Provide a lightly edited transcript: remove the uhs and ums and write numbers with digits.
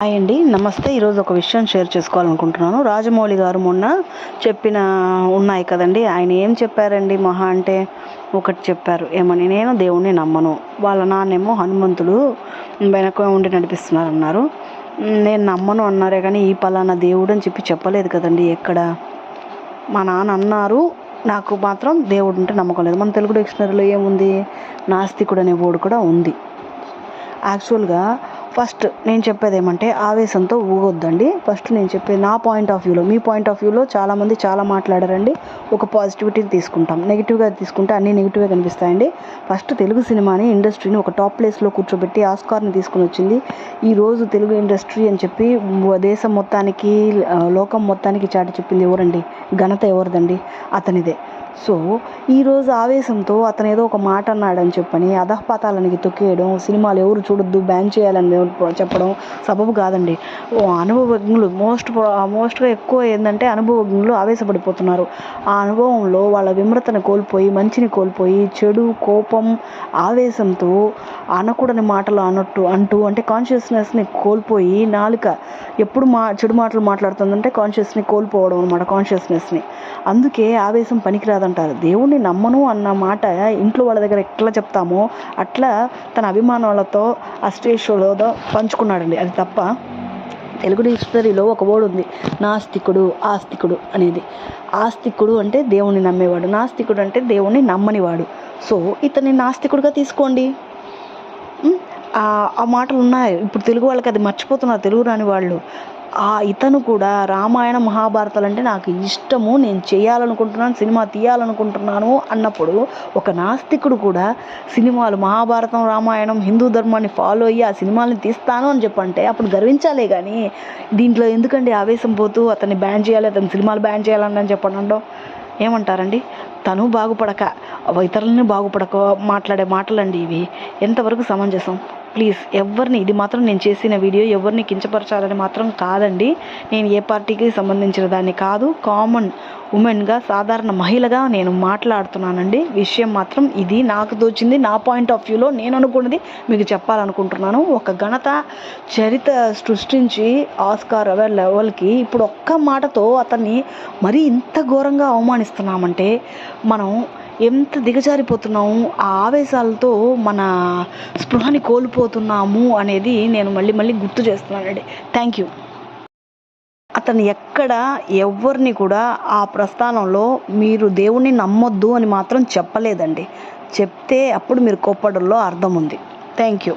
Hi అండి, నమస్తే. ఈరోజు ఒక విషయం షేర్ చేసుకోవాలనుకుంటున్నాను. రాజమౌళి గారు మొన్న చెప్పిన ఉన్నాయి కదండి, ఆయన ఏం చెప్పారండి? మహా అంటే ఒకటి చెప్పారు, ఏమని, నేను దేవుణ్ణి నమ్మను, వాళ్ళ నాన్నేమో హనుమంతుడు వెనక ఉండి నడిపిస్తున్నారు అన్నారు. నేను నమ్మను అన్నారే కానీ ఈ పలానా దేవుడు అని చెప్పలేదు కదండి ఎక్కడ. మా నాన్న అన్నారు, నాకు మాత్రం దేవుడు అంటే నమ్మకం లేదు. మన తెలుగు డిక్షనరీలో ఏముంది? నాస్తికుడు అనే వర్డ్ కూడా ఉంది. యాక్చువల్గా ఫస్ట్ నేను చెప్పేది ఏమంటే, ఆవేశంతో ఊగొద్దండి. ఫస్ట్ నేను చెప్పేది నా పాయింట్ ఆఫ్ వ్యూలో. మీ పాయింట్ ఆఫ్ వ్యూలో చాలామంది చాలా మాట్లాడారండి. ఒక పాజిటివిటీని తీసుకుంటాం, నెగిటివ్గా తీసుకుంటే అన్నీ నెగిటివ్గా కనిపిస్తాయండి. ఫస్ట్ తెలుగు సినిమాని, ఇండస్ట్రీని ఒక టాప్ ప్లేస్లో కూర్చోబెట్టి ఆస్కార్ని తీసుకుని వచ్చింది. ఈరోజు తెలుగు ఇండస్ట్రీ అని చెప్పి దేశం మొత్తానికి, లోకం మొత్తానికి చాటి చెప్పింది ఎవరండి? ఘనత ఎవరిదండి? అతనిదే. సో ఈరోజు ఆవేశంతో అతను ఏదో ఒక మాట అన్నాడని చెప్పని అధఃపాతాలనికి తొక్కేయడం, సినిమాలు ఎవరు చూడొద్దు, బ్యాన్ చేయాలని చెప్పడం సబబు కాదండి. అనుభవజ్ఞులు మోస్ట్గా ఎక్కువ ఏంటంటే అనుభవజ్ఞులు ఆవేశపడిపోతున్నారు. ఆ అనుభవంలో వాళ్ళ విమ్రతను కోల్పోయి, మంచిని కోల్పోయి, చెడు, కోపం, ఆవేశంతో అనకూడని మాటలు అంటూ అంటే కాన్షియస్నెస్ని కోల్పోయి, నాలుక ఎప్పుడు చెడు మాటలు మాట్లాడుతుందంటే కాన్షియస్ని కోల్పోవడం అనమాట, కాన్షియస్నెస్ని. అందుకే ఆవేశం పనికిరాదంటారు. దేవుణ్ణి నమ్మను అన్న మాట ఇంట్లో వాళ్ళ దగ్గర ఎట్లా చెప్తామో అట్లా తన అభిమానులతో ఆ స్టేజ్ షోలో పంచుకున్నాడండి. అది తప్ప. తెలుగు డిక్షనరీలో ఒక వర్డ్ ఉంది, నాస్తికుడు, ఆస్తికుడు అనేది. ఆస్తికుడు అంటే దేవుణ్ణి నమ్మేవాడు, నాస్తికుడు అంటే దేవుణ్ణి నమ్మనివాడు. సో ఇతన్ని నాస్తికుడుగా తీసుకోండి. ఆ మాటలు ఉన్నాయి. ఇప్పుడు తెలుగు వాళ్ళకి అది మర్చిపోతున్నారు, తెలుగు రాని వాళ్ళు. ఇతను కూడా రామాయణ మహాభారతాలు అంటే నాకు ఇష్టము, నేను చేయాలనుకుంటున్నాను, సినిమా తీయాలనుకుంటున్నాను అన్నప్పుడు ఒక నాస్తికుడు కూడా సినిమాలు, మహాభారతం, రామాయణం, హిందూ ధర్మాన్ని ఫాలో అయ్యి ఆ సినిమాలని తీస్తాను అని చెప్పంటే అప్పుడు గర్వించాలే కానీ దీంట్లో ఎందుకండి ఆవేశం పోతూ అతన్ని బ్యాన్ చేయాలి, అతని సినిమాలు బ్యాన్ చేయాలని చెప్పడం ఏమంటారండి? తను బాగుపడక ఇతరులని బాగుపడక మాట్లాడే మాటలండి ఇవి. ఎంతవరకు సమంజసం? ప్లీజ్ ఎవరిని, ఇది మాత్రం నేను చేసిన వీడియో ఎవరిని కించపరచాలని మాత్రం కాదండి. నేను ఏ పార్టీకి సంబంధించిన దాన్ని కాదు, కామన్ ఉమెన్గా, సాధారణ మహిళగా నేను మాట్లాడుతున్నానండి. విషయం మాత్రం ఇది, నాకు తోచింది, నా పాయింట్ ఆఫ్ వ్యూలో నేను అనుకున్నది మీకు చెప్పాలనుకుంటున్నాను. ఒక ఘనత చరిత్ర సృష్టించి ఆస్కార్ అవార్డ్ లెవెల్కి ఇప్పుడు ఒక్క మాటతో అతన్ని మరీ ఇంత ఘోరంగా అవమానిస్తున్నామంటే మనం ఎంత దిగజారిపోతున్నాము, ఆ ఆవేశాలతో మన స్పృహని కోల్పోతున్నాము అనేది నేను మళ్ళీ గుర్తు చేస్తున్నానండి. Thank you. అతను ఎక్కడ ఎవరిని కూడా ఆ ప్రస్థానంలో మీరు దేవుణ్ణి నమ్మొద్దు అని మాత్రం చెప్పలేదండి. చెప్తే అప్పుడు మీరు కోప్పడంలో అర్థం ఉంది. Thank you.